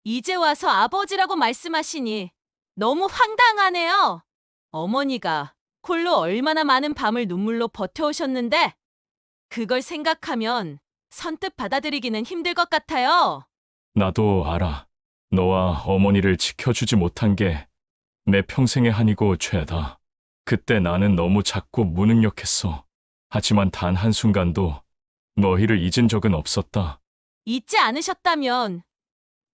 이제 와서 아버지라고 말씀하시니 너무 황당하네요. 어머니가 홀로 얼마나 많은 밤을 눈물로 버텨오셨는데 그걸 생각하면 선뜻 받아들이기는 힘들 것 같아요. 나도 알아. 너와 어머니를 지켜주지 못한 게 내 평생의 한이고 죄다. 그때 나는 너무 작고 무능력했어. 하지만 단 한순간도 너희를 잊은 적은 없었다. 잊지 않으셨다면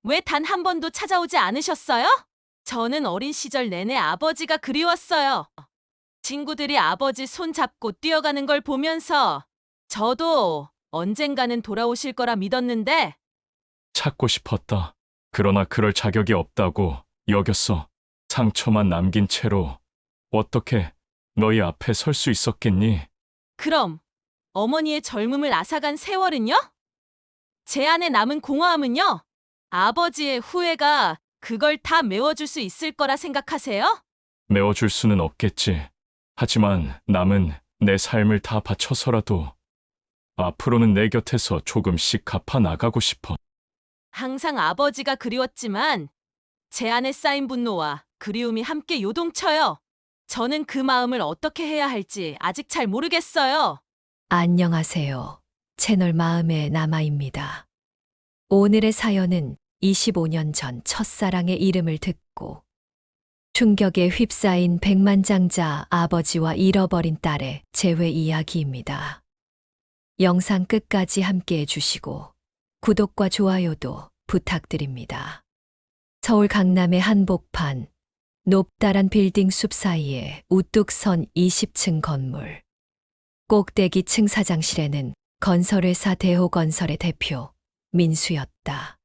왜 단 한 번도 찾아오지 않으셨어요? 저는 어린 시절 내내 아버지가 그리웠어요. 친구들이 아버지 손 잡고 뛰어가는 걸 보면서 저도 언젠가는 돌아오실 거라 믿었는데 찾고 싶었다. 그러나 그럴 자격이 없다고 여겼어. 상처만 남긴 채로 어떻게 너희 앞에 설 수 있었겠니? 그럼 어머니의 젊음을 앗아간 세월은요? 제 안에 남은 공허함은요? 아버지의 후회가 그걸 다 메워줄 수 있을 거라 생각하세요? 메워줄 수는 없겠지. 하지만 남은 내 삶을 다 바쳐서라도 앞으로는 내 곁에서 조금씩 갚아 나가고 싶어. 항상 아버지가 그리웠지만 제 안에 쌓인 분노와 그리움이 함께 요동쳐요. 저는 그 마음을 어떻게 해야 할지 아직 잘 모르겠어요. 안녕하세요. 채널 마음의 나마입니다. 오늘의 사연은 25년 전 첫사랑의 이름을 듣고 충격에 휩싸인 백만장자 아버지와 잃어버린 딸의 재회 이야기입니다. 영상 끝까지 함께 해주시고 구독과 좋아요도 부탁드립니다. 서울 강남의 한복판, 높다란 빌딩 숲 사이에 우뚝 선 20층 건물. 꼭대기 층 사장실에는 건설회사 대호건설의 대표 민수였다.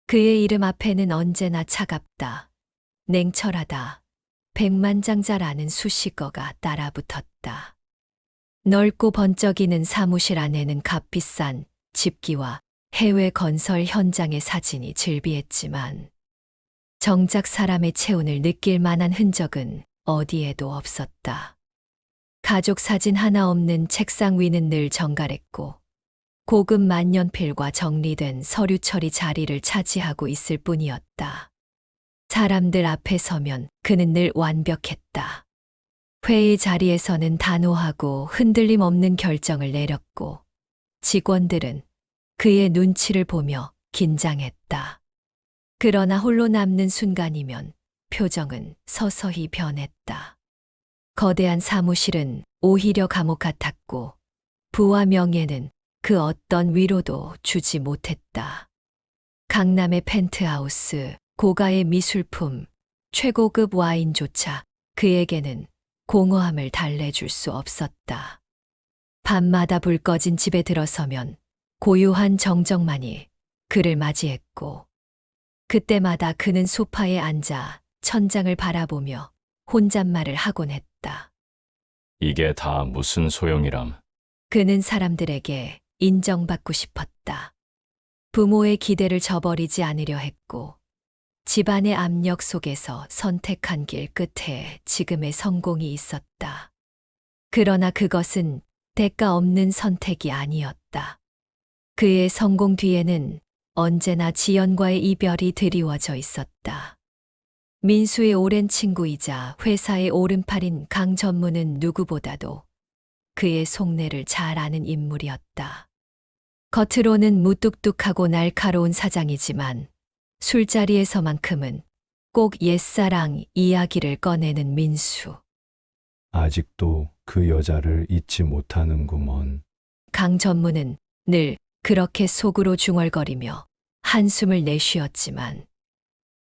그의 이름 앞에는 언제나 차갑다, 냉철하다, 백만장자라는 수식어가 따라붙었다. 넓고 번쩍이는 사무실 안에는 값비싼 집기와 해외 건설 현장의 사진이 즐비했지만 정작 사람의 체온을 느낄 만한 흔적은 어디에도 없었다. 가족 사진 하나 없는 책상 위는 늘 정갈했고 고급 만년필과 정리된 서류 처리 자리를 차지하고 있을 뿐이었다. 사람들 앞에 서면 그는 늘 완벽했다. 회의 자리에서는 단호하고 흔들림 없는 결정을 내렸고 직원들은 그의 눈치를 보며 긴장했다. 그러나 홀로 남는 순간이면 표정은 서서히 변했다. 거대한 사무실은 오히려 감옥 같았고 부와 명예는 그 어떤 위로도 주지 못했다. 강남의 펜트하우스, 고가의 미술품, 최고급 와인조차 그에게는 공허함을 달래줄 수 없었다. 밤마다 불 꺼진 집에 들어서면 고요한 정적만이 그를 맞이했고 그때마다 그는 소파에 앉아 천장을 바라보며 혼잣말을 하곤 했다. 이게 다 무슨 소용이람. 그는 사람들에게 인정받고 싶었다. 부모의 기대를 저버리지 않으려 했고 집안의 압력 속에서 선택한 길 끝에 지금의 성공이 있었다. 그러나 그것은 대가 없는 선택이 아니었다. 그의 성공 뒤에는 언제나 지연과의 이별이 드리워져 있었다. 민수의 오랜 친구이자 회사의 오른팔인 강 전무는 누구보다도 그의 속내를 잘 아는 인물이었다. 겉으로는 무뚝뚝하고 날카로운 사장이지만 술자리에서만큼은 꼭 옛사랑 이야기를 꺼내는 민수. 아직도 그 여자를 잊지 못하는구먼. 강 전무는 늘 그렇게 속으로 중얼거리며 한숨을 내쉬었지만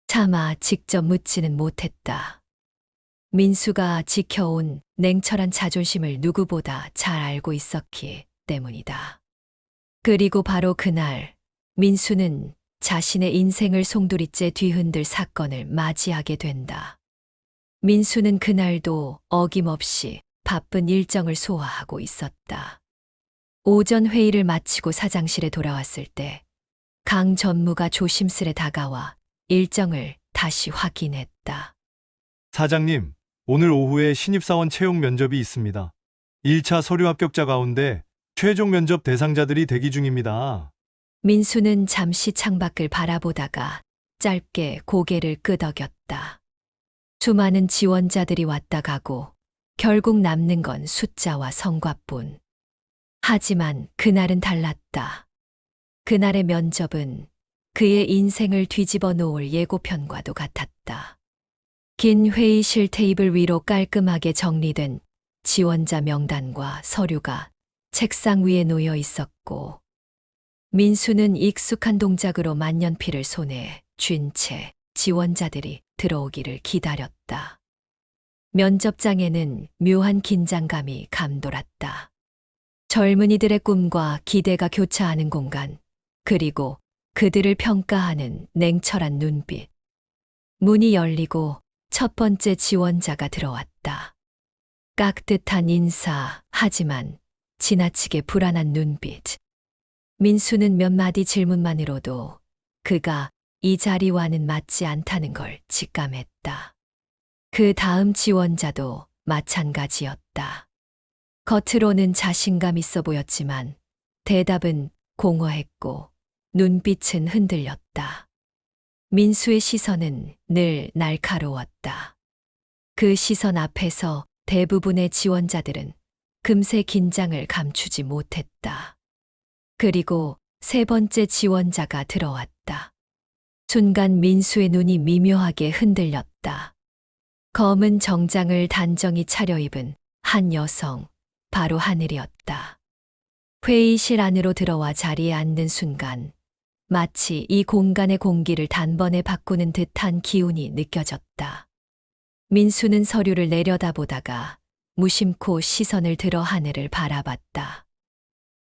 차마 직접 묻지는 못했다. 민수가 지켜온 냉철한 자존심을 누구보다 잘 알고 있었기 때문이다. 그리고 바로 그날 민수는 자신의 인생을 송두리째 뒤흔들 사건을 맞이하게 된다. 민수는 그날도 어김없이 바쁜 일정을 소화하고 있었다. 오전 회의를 마치고 사장실에 돌아왔을 때 강 전무가 조심스레 다가와 일정을 다시 확인했다. 사장님, 오늘 오후에 신입사원 채용 면접이 있습니다. 1차 서류 합격자 가운데 최종 면접 대상자들이 대기 중입니다. 민수는 잠시 창밖을 바라보다가 짧게 고개를 끄덕였다. 수많은 지원자들이 왔다 가고 결국 남는 건 숫자와 성과뿐. 하지만 그날은 달랐다. 그날의 면접은 그의 인생을 뒤집어 놓을 예고편과도 같았다. 긴 회의실 테이블 위로 깔끔하게 정리된 지원자 명단과 서류가 책상 위에 놓여 있었고, 민수는 익숙한 동작으로 만년필을 손에 쥔 채 지원자들이 들어오기를 기다렸다. 면접장에는 묘한 긴장감이 감돌았다. 젊은이들의 꿈과 기대가 교차하는 공간, 그리고 그들을 평가하는 냉철한 눈빛. 문이 열리고 첫 번째 지원자가 들어왔다. 깍듯한 인사, 하지만 지나치게 불안한 눈빛. 민수는 몇 마디 질문만으로도 그가 이 자리와는 맞지 않다는 걸 직감했다. 그 다음 지원자도 마찬가지였다. 겉으로는 자신감 있어 보였지만 대답은 공허했고 눈빛은 흔들렸다. 민수의 시선은 늘 날카로웠다. 그 시선 앞에서 대부분의 지원자들은 금세 긴장을 감추지 못했다. 그리고 세 번째 지원자가 들어왔다. 순간 민수의 눈이 미묘하게 흔들렸다. 검은 정장을 단정히 차려입은 한 여성, 바로 하늘이었다. 회의실 안으로 들어와 자리에 앉는 순간 마치 이 공간의 공기를 단번에 바꾸는 듯한 기운이 느껴졌다. 민수는 서류를 내려다보다가 무심코 시선을 들어 하늘을 바라봤다.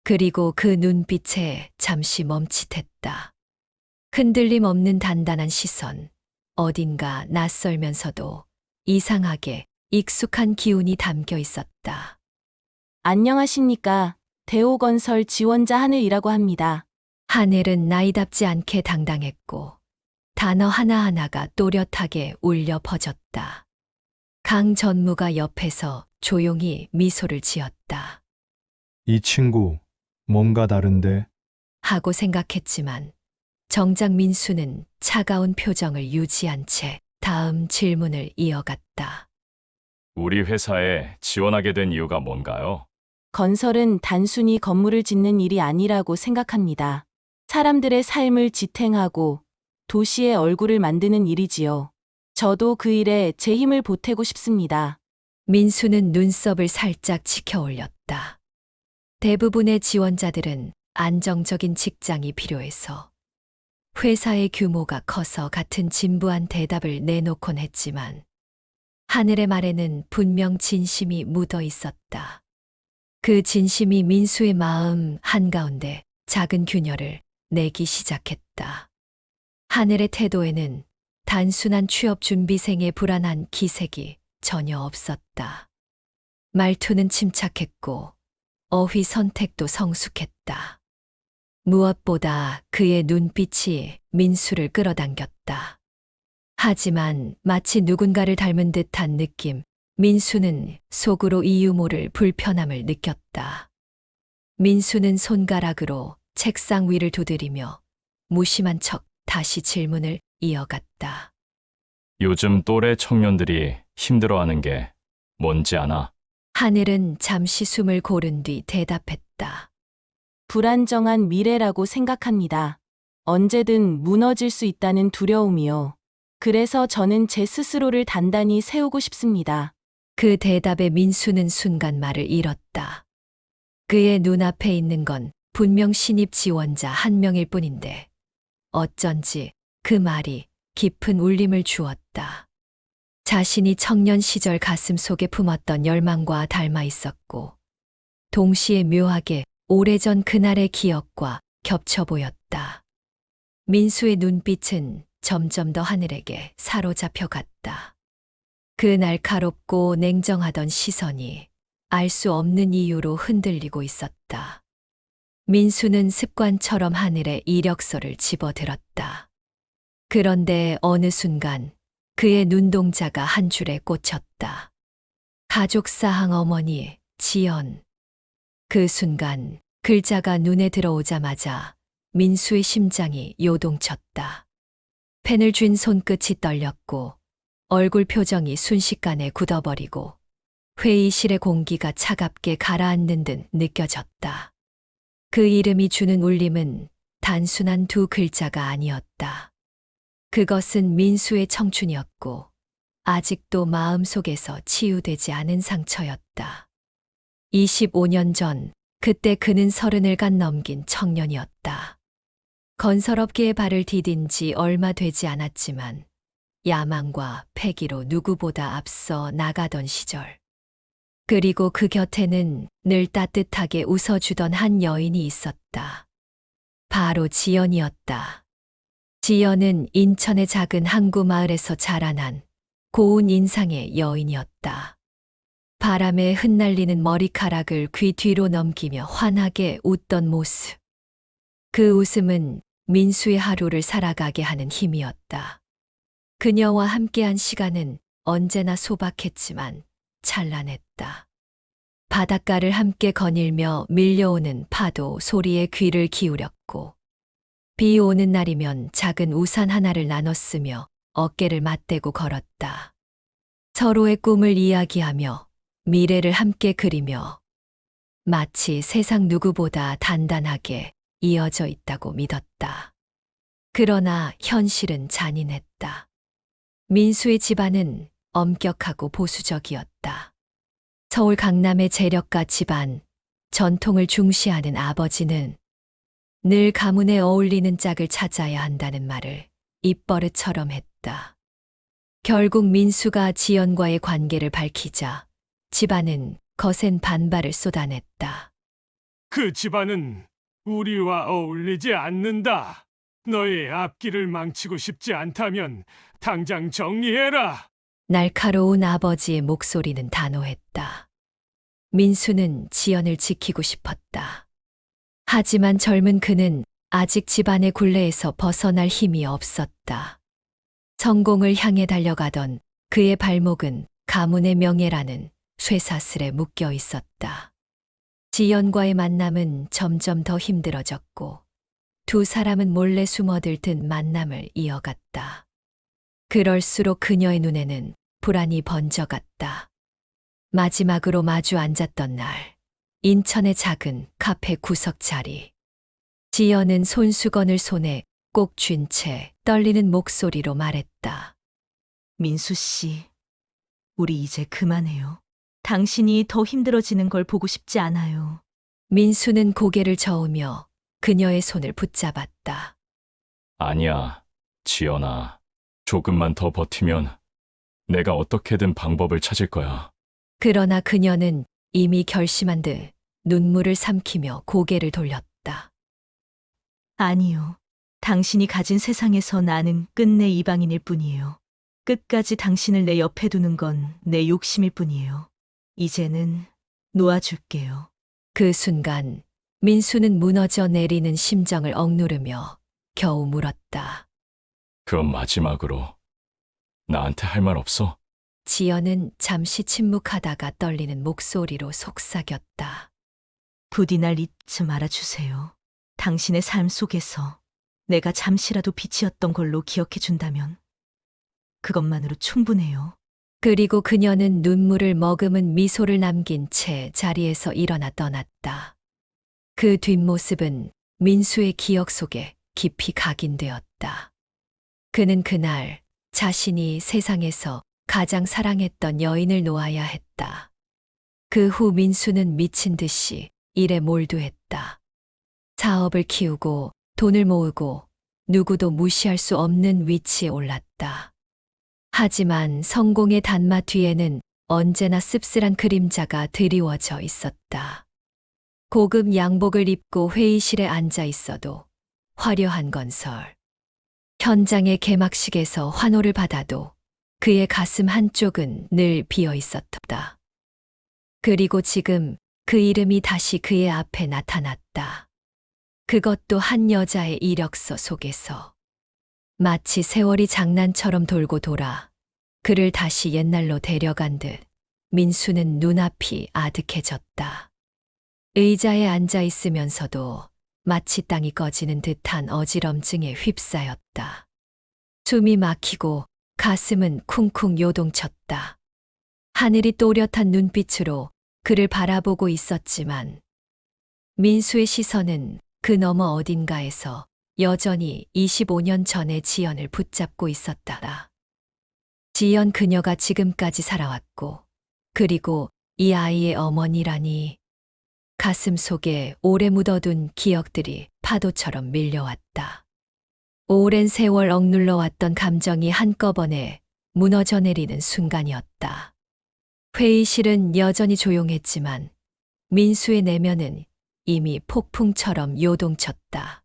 그리고 그 눈빛에 잠시 멈칫했다. 흔들림 없는 단단한 시선, 어딘가 낯설면서도 이상하게 익숙한 기운이 담겨 있었다. 안녕하십니까. 대오건설 지원자 하늘이라고 합니다. 하늘은 나이답지 않게 당당했고 단어 하나하나가 또렷하게 울려 퍼졌다. 강 전무가 옆에서 조용히 미소를 지었다. 이 친구, 뭔가 다른데? 하고 생각했지만 정작 민수는 차가운 표정을 유지한 채 다음 질문을 이어갔다. 우리 회사에 지원하게 된 이유가 뭔가요? 건설은 단순히 건물을 짓는 일이 아니라고 생각합니다. 사람들의 삶을 지탱하고 도시의 얼굴을 만드는 일이지요. 저도 그 일에 제 힘을 보태고 싶습니다. 민수는 눈썹을 살짝 치켜 올렸다. 대부분의 지원자들은 안정적인 직장이 필요해서 회사의 규모가 커서 같은 진부한 대답을 내놓곤 했지만 하늘의 말에는 분명 진심이 묻어 있었다. 그 진심이 민수의 마음 한가운데 작은 균열을 내기 시작했다. 하늘의 태도에는 단순한 취업 준비생의 불안한 기색이 전혀 없었다. 말투는 침착했고 어휘 선택도 성숙했다. 무엇보다 그의 눈빛이 민수를 끌어당겼다. 하지만 마치 누군가를 닮은 듯한 느낌, 민수는 속으로 이유 모를 불편함을 느꼈다. 민수는 손가락으로 책상 위를 두드리며 무심한 척 다시 질문을 이어갔다. 요즘 또래 청년들이 힘들어하는 게 뭔지 아나? 하늘은 잠시 숨을 고른 뒤 대답했다. 불안정한 미래라고 생각합니다. 언제든 무너질 수 있다는 두려움이요. 그래서 저는 제 스스로를 단단히 세우고 싶습니다. 그 대답에 민수는 순간 말을 잃었다. 그의 눈앞에 있는 건 분명 신입 지원자 한 명일 뿐인데 어쩐지 그 말이 깊은 울림을 주었다. 자신이 청년 시절 가슴 속에 품었던 열망과 닮아 있었고 동시에 묘하게 오래전 그날의 기억과 겹쳐 보였다. 민수의 눈빛은 점점 더 하늘에게 사로잡혀 갔다. 그 날카롭고 냉정하던 시선이 알 수 없는 이유로 흔들리고 있었다. 민수는 습관처럼 하늘의 이력서를 집어들었다. 그런데 어느 순간 그의 눈동자가 한 줄에 꽂혔다. 가족사항 어머니, 지연. 그 순간 글자가 눈에 들어오자마자 민수의 심장이 요동쳤다. 펜을 쥔 손끝이 떨렸고 얼굴 표정이 순식간에 굳어버리고 회의실의 공기가 차갑게 가라앉는 듯 느껴졌다. 그 이름이 주는 울림은 단순한 두 글자가 아니었다. 그것은 민수의 청춘이었고 아직도 마음속에서 치유되지 않은 상처였다. 25년 전 그때 그는 30을 간 넘긴 청년이었다. 건설업계에 발을 디딘 지 얼마 되지 않았지만 야망과 패기로 누구보다 앞서 나가던 시절. 그리고 그 곁에는 늘 따뜻하게 웃어주던 한 여인이 있었다. 바로 지연이었다. 지연은 인천의 작은 항구 마을에서 자라난 고운 인상의 여인이었다. 바람에 흩날리는 머리카락을 귀 뒤로 넘기며 환하게 웃던 모습. 그 웃음은 민수의 하루를 살아가게 하는 힘이었다. 그녀와 함께한 시간은 언제나 소박했지만 찬란했다. 바닷가를 함께 거닐며 밀려오는 파도 소리에 귀를 기울였고, 비 오는 날이면 작은 우산 하나를 나눴으며 어깨를 맞대고 걸었다. 서로의 꿈을 이야기하며 미래를 함께 그리며 마치 세상 누구보다 단단하게 이어져 있다고 믿었다. 그러나 현실은 잔인했다. 민수의 집안은 엄격하고 보수적이었다. 서울 강남의 재력가 집안, 전통을 중시하는 아버지는 늘 가문에 어울리는 짝을 찾아야 한다는 말을 입버릇처럼 했다. 결국 민수가 지연과의 관계를 밝히자 집안은 거센 반발을 쏟아냈다. 그 집안은 우리와 어울리지 않는다. 너의 앞길을 망치고 싶지 않다면 당장 정리해라. 날카로운 아버지의 목소리는 단호했다. 민수는 지연을 지키고 싶었다. 하지만 젊은 그는 아직 집안의 굴레에서 벗어날 힘이 없었다. 성공을 향해 달려가던 그의 발목은 가문의 명예라는 쇠사슬에 묶여 있었다. 지연과의 만남은 점점 더 힘들어졌고 두 사람은 몰래 숨어들듯 만남을 이어갔다. 그럴수록 그녀의 눈에는 불안이 번져갔다. 마지막으로 마주 앉았던 날, 인천의 작은 카페 구석 자리. 지연은 손수건을 손에 꼭 쥔 채 떨리는 목소리로 말했다. 민수 씨, 우리 이제 그만해요. 당신이 더 힘들어지는 걸 보고 싶지 않아요. 민수는 고개를 저으며 그녀의 손을 붙잡았다. 아니야, 지연아. 조금만 더 버티면 내가 어떻게든 방법을 찾을 거야. 그러나 그녀는 이미 결심한 듯 눈물을 삼키며 고개를 돌렸다. 아니요. 당신이 가진 세상에서 나는 끝내 이방인일 뿐이에요. 끝까지 당신을 내 옆에 두는 건 내 욕심일 뿐이에요. 이제는 놓아줄게요. 그 순간 민수는 무너져 내리는 심정을 억누르며 겨우 물었다. 그럼 마지막으로 나한테 할 말 없어? 지연은 잠시 침묵하다가 떨리는 목소리로 속삭였다. 부디 날 잊지 말아주세요. 당신의 삶 속에서 내가 잠시라도 빛이었던 걸로 기억해 준다면 그것만으로 충분해요. 그리고 그녀는 눈물을 머금은 미소를 남긴 채 자리에서 일어나 떠났다. 그 뒷모습은 민수의 기억 속에 깊이 각인되었다. 그는 그날 자신이 세상에서 가장 사랑했던 여인을 놓아야 했다. 그 후 민수는 미친 듯이 일에 몰두했다. 사업을 키우고 돈을 모으고 누구도 무시할 수 없는 위치에 올랐다. 하지만 성공의 단맛 뒤에는 언제나 씁쓸한 그림자가 드리워져 있었다. 고급 양복을 입고 회의실에 앉아 있어도 화려한 건설. 현장의 개막식에서 환호를 받아도 그의 가슴 한쪽은 늘 비어 있었다. 그리고 지금 그 이름이 다시 그의 앞에 나타났다. 그것도 한 여자의 이력서 속에서. 마치 세월이 장난처럼 돌고 돌아 그를 다시 옛날로 데려간 듯 민수는 눈앞이 아득해졌다. 의자에 앉아 있으면서도 마치 땅이 꺼지는 듯한 어지럼증에 휩싸였다. 숨이 막히고 가슴은 쿵쿵 요동쳤다. 하늘이 또렷한 눈빛으로 그를 바라보고 있었지만 민수의 시선은 그 너머 어딘가에서 여전히 25년 전의 지연을 붙잡고 있었다. 지연 그녀가 지금까지 살아왔고, 그리고 이 아이의 어머니라니. 가슴 속에 오래 묻어둔 기억들이 파도처럼 밀려왔다. 오랜 세월 억눌러왔던 감정이 한꺼번에 무너져 내리는 순간이었다. 회의실은 여전히 조용했지만 민수의 내면은 이미 폭풍처럼 요동쳤다.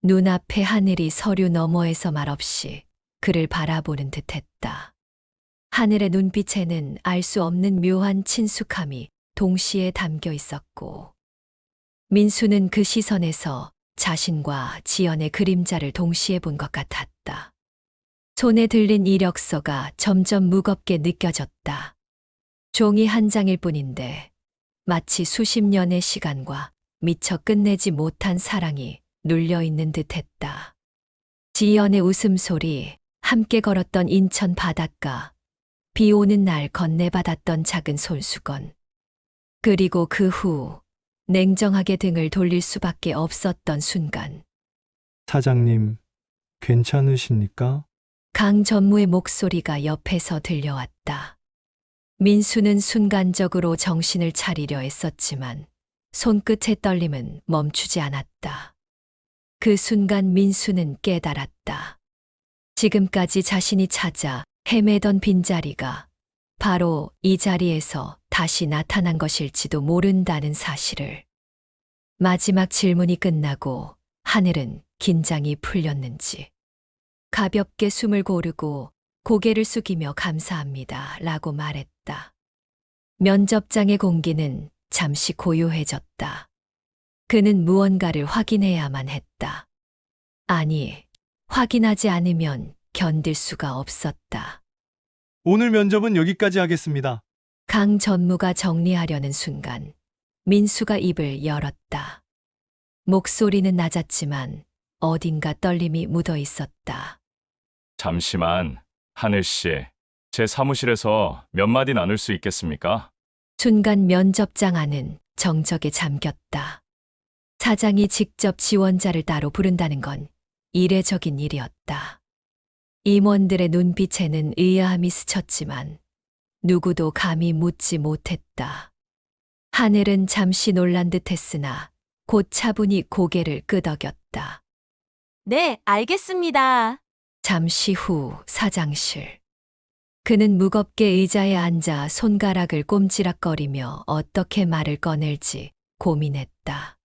눈앞의 하늘이 서류 너머에서 말없이 그를 바라보는 듯했다. 하늘의 눈빛에는 알 수 없는 묘한 친숙함이 동시에 담겨 있었고, 민수는 그 시선에서 자신과 지연의 그림자를 동시에 본 것 같았다. 손에 들린 이력서가 점점 무겁게 느껴졌다. 종이 한 장일 뿐인데 마치 수십 년의 시간과 미처 끝내지 못한 사랑이 눌려있는 듯했다. 지연의 웃음소리, 함께 걸었던 인천 바닷가, 비 오는 날 건네받았던 작은 손수건, 그리고 그 후 냉정하게 등을 돌릴 수밖에 없었던 순간, 사장님, 괜찮으십니까? 강 전무의 목소리가 옆에서 들려왔다. 민수는 순간적으로 정신을 차리려 애썼지만 손끝의 떨림은 멈추지 않았다. 그 순간 민수는 깨달았다. 지금까지 자신이 찾아 헤매던 빈자리가 바로 이 자리에서 다시 나타난 것일지도 모른다는 사실을. 마지막 질문이 끝나고 하늘은 긴장이 풀렸는지 가볍게 숨을 고르고 고개를 숙이며 감사합니다 라고 말했다. 면접장의 공기는 잠시 고요해졌다. 그는 무언가를 확인해야만 했다. 아니, 확인하지 않으면 견딜 수가 없었다. 오늘 면접은 여기까지 하겠습니다. 강 전무가 정리하려는 순간 민수가 입을 열었다. 목소리는 낮았지만 어딘가 떨림이 묻어 있었다. 잠시만, 하늘씨. 제 사무실에서 몇 마디 나눌 수 있겠습니까? 순간 면접장 안은 정적에 잠겼다. 사장이 직접 지원자를 따로 부른다는 건 이례적인 일이었다. 임원들의 눈빛에는 의아함이 스쳤지만 누구도 감히 묻지 못했다. 하늘은 잠시 놀란 듯했으나 곧 차분히 고개를 끄덕였다. 네, 알겠습니다. 잠시 후 사장실. 그는 무겁게 의자에 앉아 손가락을 꼼지락거리며 어떻게 말을 꺼낼지 고민했다.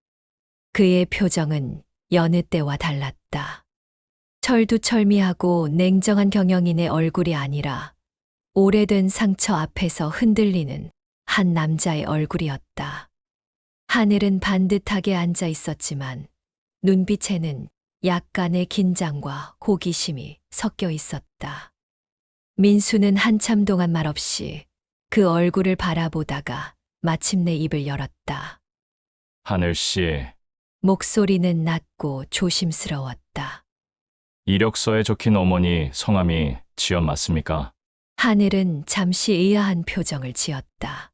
그의 표정은 여느 때와 달랐다. 철두철미하고 냉정한 경영인의 얼굴이 아니라 오래된 상처 앞에서 흔들리는 한 남자의 얼굴이었다. 하늘은 반듯하게 앉아 있었지만 눈빛에는 약간의 긴장과 호기심이 섞여 있었다. 민수는 한참 동안 말없이 그 얼굴을 바라보다가 마침내 입을 열었다. 하늘씨, 목소리는 낮고 조심스러웠다. 이력서에 적힌 어머니 성함이 지연 맞습니까? 하늘은 잠시 의아한 표정을 지었다.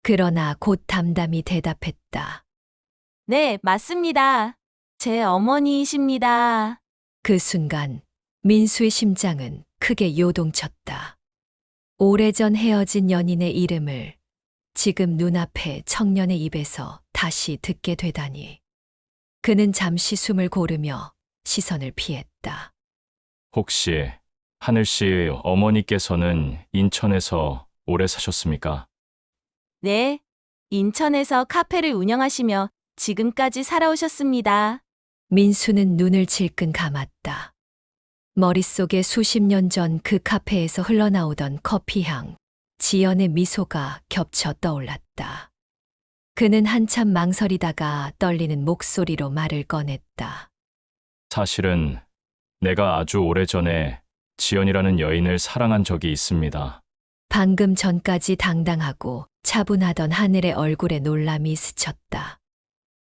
그러나 곧 담담히 대답했다. 네, 맞습니다. 제 어머니이십니다. 그 순간 민수의 심장은 크게 요동쳤다. 오래전 헤어진 연인의 이름을 지금 눈앞에 청년의 입에서 다시 듣게 되다니. 그는 잠시 숨을 고르며 시선을 피했다. 혹시 하늘씨 어머니께서는 인천에서 오래 사셨습니까? 네, 인천에서 카페를 운영하시며 지금까지 살아오셨습니다. 민수는 눈을 질끈 감았다. 머릿속에 수십 년 전 그 카페에서 흘러나오던 커피향, 지연의 미소가 겹쳐 떠올랐다. 그는 한참 망설이다가 떨리는 목소리로 말을 꺼냈다. 사실은 내가 아주 오래전에 지연이라는 여인을 사랑한 적이 있습니다. 방금 전까지 당당하고 차분하던 하늘의 얼굴에 놀람이 스쳤다.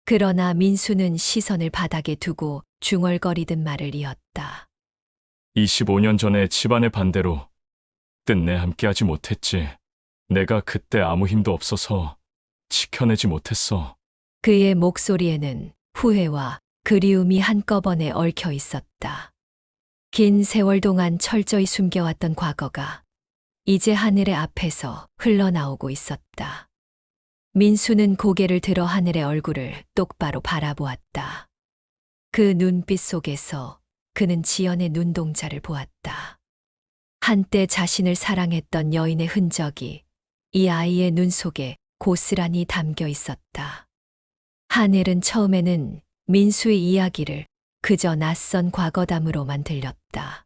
그러나 민수는 시선을 바닥에 두고 중얼거리듯 말을 이었다. 25년 전에 집안의 반대로 끝내 함께하지 못했지. 내가 그때 아무 힘도 없어서 지켜내지 못했어. 그의 목소리에는 후회와 그리움이 한꺼번에 얽혀 있었다. 긴 세월 동안 철저히 숨겨왔던 과거가 이제 하늘의 앞에서 흘러나오고 있었다. 민수는 고개를 들어 하늘의 얼굴을 똑바로 바라보았다. 그 눈빛 속에서 그는 지연의 눈동자를 보았다. 한때 자신을 사랑했던 여인의 흔적이 이 아이의 눈 속에 고스란히 담겨 있었다. 하늘은 처음에는 민수의 이야기를 그저 낯선 과거담으로만 들렸다.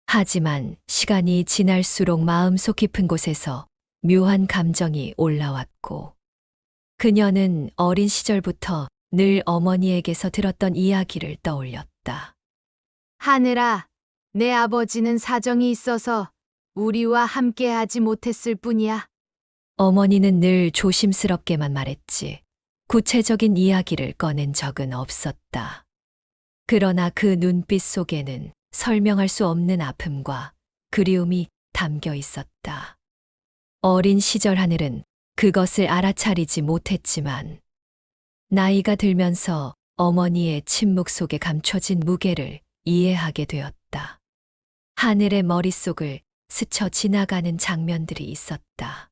하지만 시간이 지날수록 마음속 깊은 곳에서 묘한 감정이 올라왔고, 그녀는 어린 시절부터 늘 어머니에게서 들었던 이야기를 떠올렸다. 하늘아, 내 아버지는 사정이 있어서 우리와 함께하지 못했을 뿐이야. 어머니는 늘 조심스럽게만 말했지. 구체적인 이야기를 꺼낸 적은 없었다. 그러나 그 눈빛 속에는 설명할 수 없는 아픔과 그리움이 담겨 있었다. 어린 시절 하늘은 그것을 알아차리지 못했지만, 나이가 들면서 어머니의 침묵 속에 감춰진 무게를 이해하게 되었다. 하늘의 머릿속을 스쳐 지나가는 장면들이 있었다.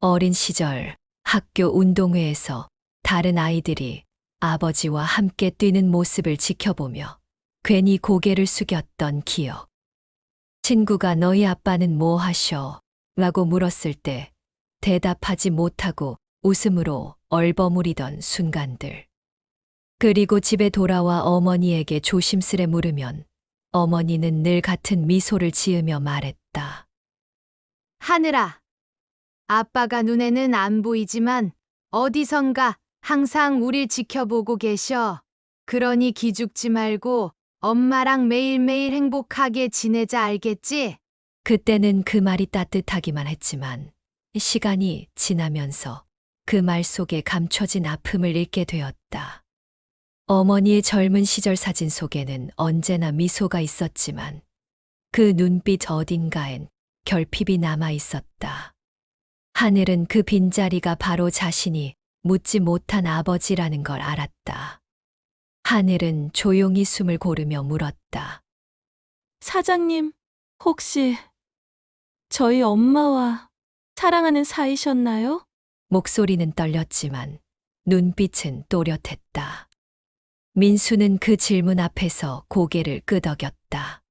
어린 시절 학교 운동회에서 다른 아이들이 아버지와 함께 뛰는 모습을 지켜보며 괜히 고개를 숙였던 기억. 친구가 너희 아빠는 뭐 하셔? 라고 물었을 때 대답하지 못하고 웃음으로 얼버무리던 순간들. 그리고 집에 돌아와 어머니에게 조심스레 물으면 어머니는 늘 같은 미소를 지으며 말했다. 하늘아, 아빠가 눈에는 안 보이지만 어디선가 항상 우릴 지켜보고 계셔. 그러니 기죽지 말고 엄마랑 매일매일 행복하게 지내자, 알겠지? 그때는 그 말이 따뜻하기만 했지만 시간이 지나면서 그 말 속에 감춰진 아픔을 읽게 되었다. 어머니의 젊은 시절 사진 속에는 언제나 미소가 있었지만 그 눈빛 어딘가엔 결핍이 남아 있었다. 하늘은 그 빈자리가 바로 자신이 묻지 못한 아버지라는 걸 알았다. 하늘은 조용히 숨을 고르며 물었다. 사장님, 혹시 저희 엄마와 사랑하는 사이셨나요? 목소리는 떨렸지만 눈빛은 또렷했다. 민수는 그 질문 앞에서 고개를 끄덕였다.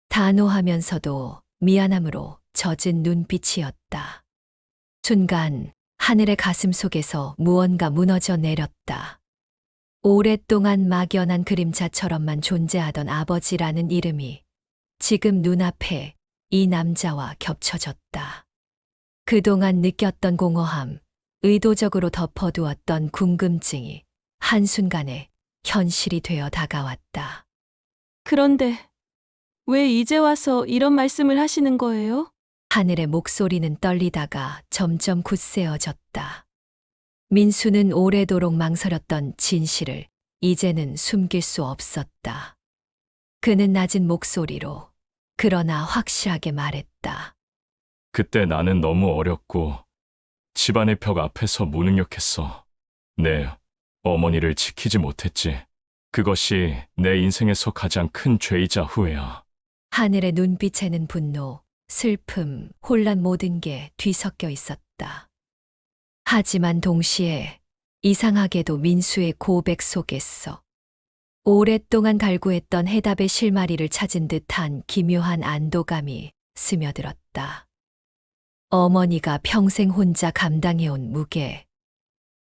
단호하면서도 미안함으로 젖은 눈빛이었다. 순간 하늘의 가슴 속에서 무언가 무너져 내렸다. 오랫동안 막연한 그림자처럼만 존재하던 아버지라는 이름이 지금 눈앞에 이 남자와 겹쳐졌다. 그동안 느꼈던 공허함, 의도적으로 덮어두었던 궁금증이 한순간에 현실이 되어 다가왔다. 그런데 왜 이제 와서 이런 말씀을 하시는 거예요? 하늘의 목소리는 떨리다가 점점 굳세어졌다. 민수는 오래도록 망설였던 진실을 이제는 숨길 수 없었다. 그는 낮은 목소리로 그러나 확실하게 말했다. 그때 나는 너무 어렸고 집안의 벽 앞에서 무능력했어. 내 어머니를 지키지 못했지. 그것이 내 인생에서 가장 큰 죄이자 후회야. 하늘의 눈빛에는 분노, 슬픔, 혼란 모든 게 뒤섞여 있었다. 하지만 동시에 이상하게도 민수의 고백 속에서 오랫동안 갈구했던 해답의 실마리를 찾은 듯한 기묘한 안도감이 스며들었다. 어머니가 평생 혼자 감당해온 무게,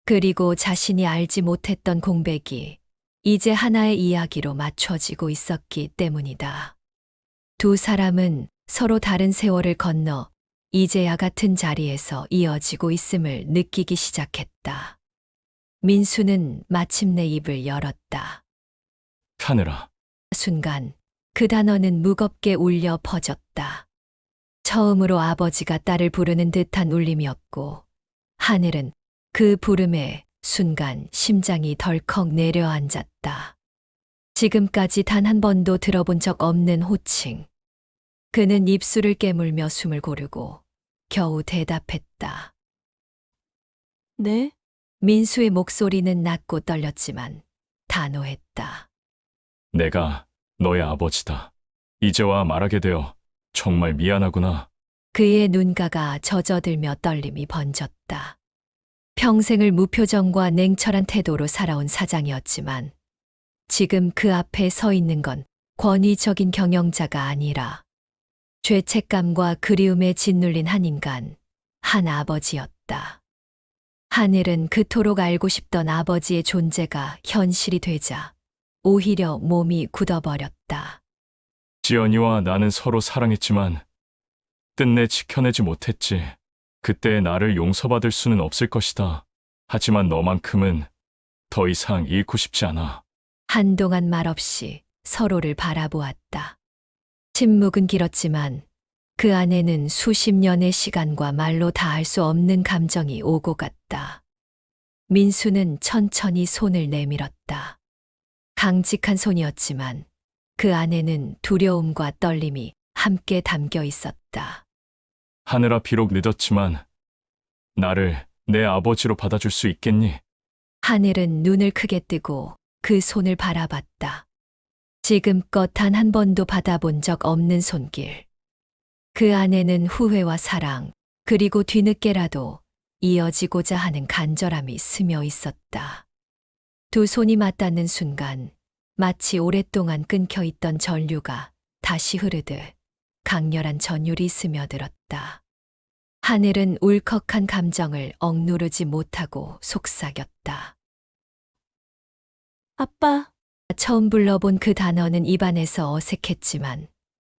그리고 자신이 알지 못했던 공백이 이제 하나의 이야기로 맞춰지고 있었기 때문이다. 두 사람은 서로 다른 세월을 건너 이제야 같은 자리에서 이어지고 있음을 느끼기 시작했다. 민수는 마침내 입을 열었다. 하늘아, 순간 그 단어는 무겁게 울려 퍼졌다. 처음으로 아버지가 딸을 부르는 듯한 울림이었고, 하늘은 그 부름에 순간 심장이 덜컥 내려앉았다. 지금까지 단 한 번도 들어본 적 없는 호칭. 그는 입술을 깨물며 숨을 고르고 겨우 대답했다. 네? 민수의 목소리는 낮고 떨렸지만 단호했다. 내가 너의 아버지다. 이제와 말하게 되어 정말 미안하구나. 그의 눈가가 젖어들며 떨림이 번졌다. 평생을 무표정과 냉철한 태도로 살아온 사장이었지만 지금 그 앞에 서 있는 건 권위적인 경영자가 아니라 죄책감과 그리움에 짓눌린 한 인간, 한 아버지였다. 하늘은 그토록 알고 싶던 아버지의 존재가 현실이 되자 오히려 몸이 굳어버렸다. 지연이와 나는 서로 사랑했지만 끝내 지켜내지 못했지. 그때의 나를 용서받을 수는 없을 것이다. 하지만 너만큼은 더 이상 잃고 싶지 않아. 한동안 말없이 서로를 바라보았다. 침묵은 길었지만 그 안에는 수십 년의 시간과 말로 다할 수 없는 감정이 오고 갔다. 민수는 천천히 손을 내밀었다. 강직한 손이었지만 그 안에는 두려움과 떨림이 함께 담겨 있었다. 하늘아, 비록 늦었지만 나를 내 아버지로 받아줄 수 있겠니? 하늘은 눈을 크게 뜨고 그 손을 바라봤다. 지금껏 단 한 번도 받아본 적 없는 손길. 그 안에는 후회와 사랑, 그리고 뒤늦게라도 이어지고자 하는 간절함이 스며 있었다. 두 손이 맞닿는 순간 마치 오랫동안 끊겨 있던 전류가 다시 흐르듯 강렬한 전율이 스며들었다. 하늘은 울컥한 감정을 억누르지 못하고 속삭였다. 아빠, 처음 불러본 그 단어는 입안에서 어색했지만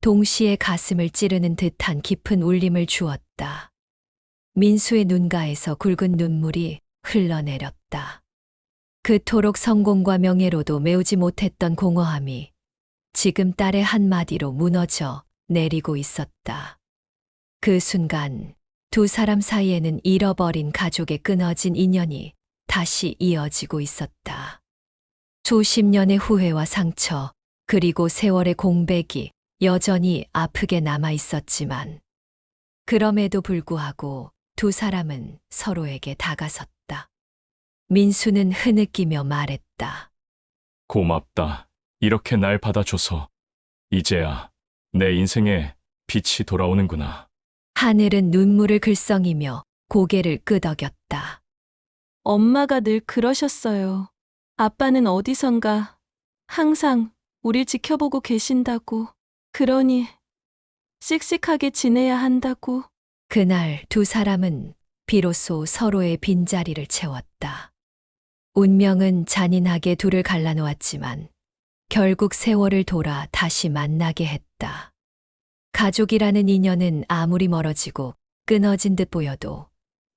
동시에 가슴을 찌르는 듯한 깊은 울림을 주었다. 민수의 눈가에서 굵은 눈물이 흘러내렸다. 그토록 성공과 명예로도 메우지 못했던 공허함이 지금 딸의 한마디로 무너져 내리고 있었다. 그 순간 두 사람 사이에는 잃어버린 가족의 끊어진 인연이 다시 이어지고 있었다. 수십 년의 후회와 상처, 그리고 세월의 공백이 여전히 아프게 남아 있었지만 그럼에도 불구하고 두 사람은 서로에게 다가섰다. 민수는 흐느끼며 말했다. 고맙다. 이렇게 날 받아줘서. 이제야 내 인생에 빛이 돌아오는구나. 하늘은 눈물을 글썽이며 고개를 끄덕였다. 엄마가 늘 그러셨어요. 아빠는 어디선가 항상 우릴 지켜보고 계신다고. 그러니 씩씩하게 지내야 한다고. 그날 두 사람은 비로소 서로의 빈자리를 채웠다. 운명은 잔인하게 둘을 갈라놓았지만 결국 세월을 돌아 다시 만나게 했다. 가족이라는 인연은 아무리 멀어지고 끊어진 듯 보여도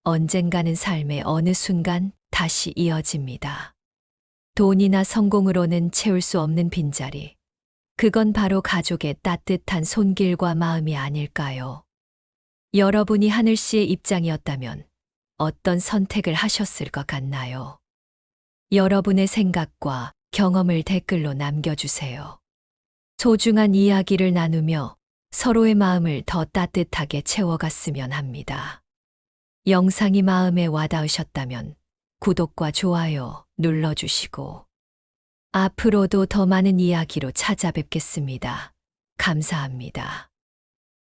언젠가는 삶의 어느 순간 다시 이어집니다. 돈이나 성공으로는 채울 수 없는 빈자리. 그건 바로 가족의 따뜻한 손길과 마음이 아닐까요? 여러분이 하늘 씨의 입장이었다면 어떤 선택을 하셨을 것 같나요? 여러분의 생각과 경험을 댓글로 남겨주세요. 소중한 이야기를 나누며 서로의 마음을 더 따뜻하게 채워갔으면 합니다. 영상이 마음에 와닿으셨다면 구독과 좋아요 눌러주시고 앞으로도 더 많은 이야기로 찾아뵙겠습니다. 감사합니다.